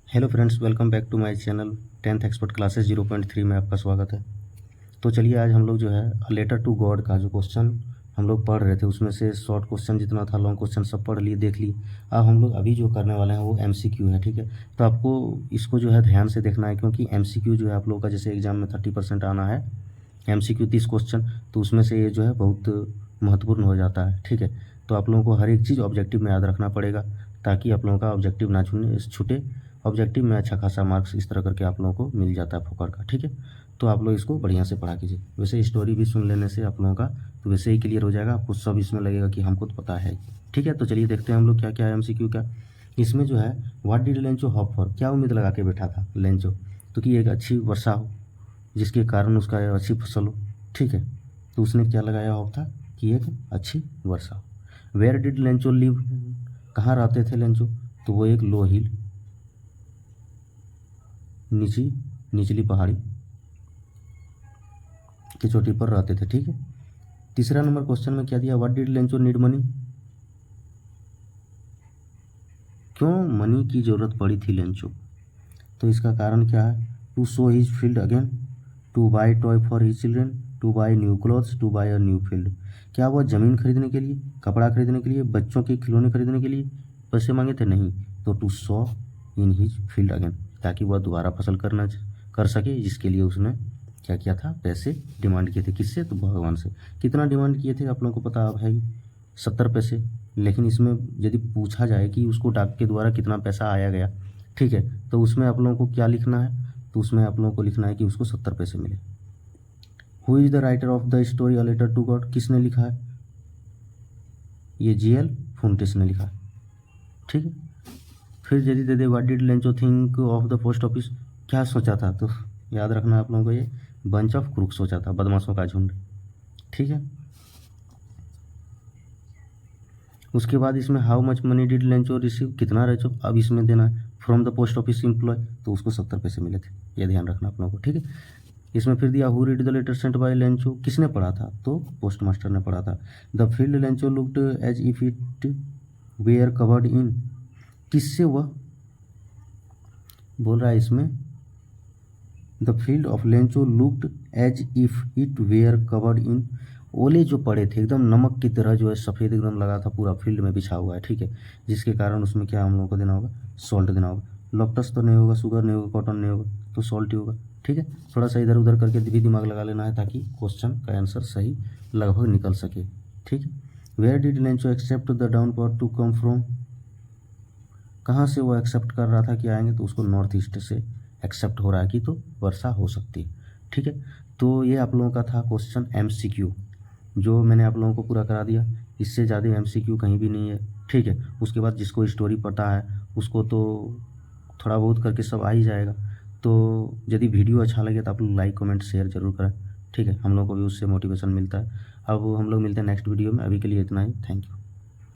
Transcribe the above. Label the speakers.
Speaker 1: Hello friends, welcome back to my channel 10th expert classes 0.3 में आपका स्वागत है। तो चलिए आज हम लोग जो है अ लेटर टू गॉड का जो क्वेश्चन हम लोग पढ़ रहे थे उसमें से शॉर्ट क्वेश्चन जितना था, लॉन्ग क्वेश्चन सब पढ़ लिए, देख लिए। अब हम लोग अभी जो करने वाले हैं वो एमसीक्यू है, ठीक है। तो आपको इसको जो है ध्यान से देखना है, क्योंकि एमसीक्यू जो है आप लोगों का जैसे एग्जाम में 30% आना है, एमसीक्यू 30 क्वेश्चन, तो उसमें से ये जो है बहुत महत्वपूर्ण हो जाता है, ठीक है। तो आप लोगों को हर एक चीज़ ऑब्जेक्टिव में याद रखना पड़ेगा, ताकि आप लोगों का ऑब्जेक्टिव ना छूटे। ऑब्जेक्टिव में अच्छा खासा मार्क्स इस तरह करके आप लोगों को मिल जाता है फोकर का, ठीक है। तो आप लोग इसको बढ़िया से पढ़ा कीजिए। वैसे स्टोरी भी सुन लेने से आप लोगों का तो वैसे ही क्लियर हो जाएगा, आपको सब इसमें लगेगा कि हमको तो पता है, ठीक है। तो चलिए देखते हैं हम लोग क्या क्या है एमसीक्यू का। इसमें जो है what did Lencho hop for, क्या उम्मीद लगा के बैठा था लेंचो, तो कि एक अच्छी वर्षा हो जिसके कारण उसका अच्छी फसल हो, ठीक है। तो उसने क्या लगाया हॉप था कि एक अच्छी वर्षा हो। वेयर डिड लेंचो लिव, कहाँ रहते थे लेंचो, तो वो एक लो हिल, निचली पहाड़ी की चोटी पर रहते थे, ठीक है। तीसरा नंबर क्वेश्चन में क्या दिया, what did Lencho need money, क्यों मनी की जरूरत पड़ी थी लेंचो, तो इसका कारण क्या है, to sow his field again, to buy toy for his children, to buy new clothes, to buy a new field. क्या वह ज़मीन खरीदने के लिए, कपड़ा खरीदने के लिए, बच्चों के खिलौने खरीदने के लिए पैसे मांगे थे, नहीं। तो to sow in his field again, ताकि वह दोबारा फसल कर सके, जिसके लिए उसने क्या किया था, पैसे डिमांड किए थे। किससे, तो भगवान से। कितना डिमांड किए थे आप लोगों को पता अब है, 70 पैसे। लेकिन इसमें यदि पूछा जाए कि उसको डाक के द्वारा कितना पैसा आया गया, ठीक है, तो उसमें आप लोगों को क्या लिखना है, तो उसमें आप लोगों को लिखना है कि उसको 70 पैसे मिले। Who is the writer of the story a letter to God, किसने लिखा है, ये जीएल फुंटेस ने लिखा है, ठीक है। फिर यदि they they what did Lencho think of the post office, क्या सोचा था, तो याद रखना है आप लोगों को, ये बंच ऑफ क्रूक सोचा था, बदमाशों का झुंड, ठीक है। उसके बाद इसमें how much money did Lencho receive, कितना रेचो अब इसमें देना है, from the post office employ, तो उसको 70 पैसे मिले थे, ये ध्यान रखना आप लोगों को, ठीक है। इसमें फिर दिया who read the letter sent by Lencho, किसने पढ़ा था, तो पोस्ट मास्टर ने पढ़ा था। The field Lencho looked as if it were covered in, किससे वह बोल रहा है इसमें, the field of Lencho looked as if it were covered in, ओले जो पड़े थे एकदम नमक की तरह, जो है सफ़ेद एकदम लगा था, पूरा फील्ड में बिछा हुआ है, ठीक है। जिसके कारण उसमें क्या हम लोगों को देना होगा, सॉल्ट देना होगा। लॉक्टस तो नहीं होगा, शुगर नहीं होगा, कॉटन नहीं होगा, तो सॉल्ट ही होगा, ठीक है। थोड़ा सा इधर उधर करके भी दिमाग लगा लेना है, ताकि क्वेश्चन का आंसर सही लगभग निकल सके, ठीक है। Where did Lencho expect the downpour to come from, कहाँ से वो एक्सेप्ट कर रहा था कि आएंगे, तो उसको नॉर्थ ईस्ट से एक्सेप्ट हो रहा है कि तो वर्षा हो सकती है, ठीक है। तो ये आप लोगों का था क्वेश्चन एमसीक्यू, जो मैंने आप लोगों को पूरा करा दिया। इससे ज़्यादा एमसीक्यू कहीं भी नहीं है, ठीक है। उसके बाद जिसको स्टोरी पता है उसको तो थोड़ा बहुत करके सब आ ही जाएगा। तो यदि वीडियो अच्छा लगे तो आप लोग लाइक कमेंट शेयर जरूर करें, ठीक है। हम लोग को भी उससे मोटिवेशन मिलता है। अब हम लोग मिलते हैं नेक्स्ट वीडियो में, अभी के लिए इतना ही, थैंक यू।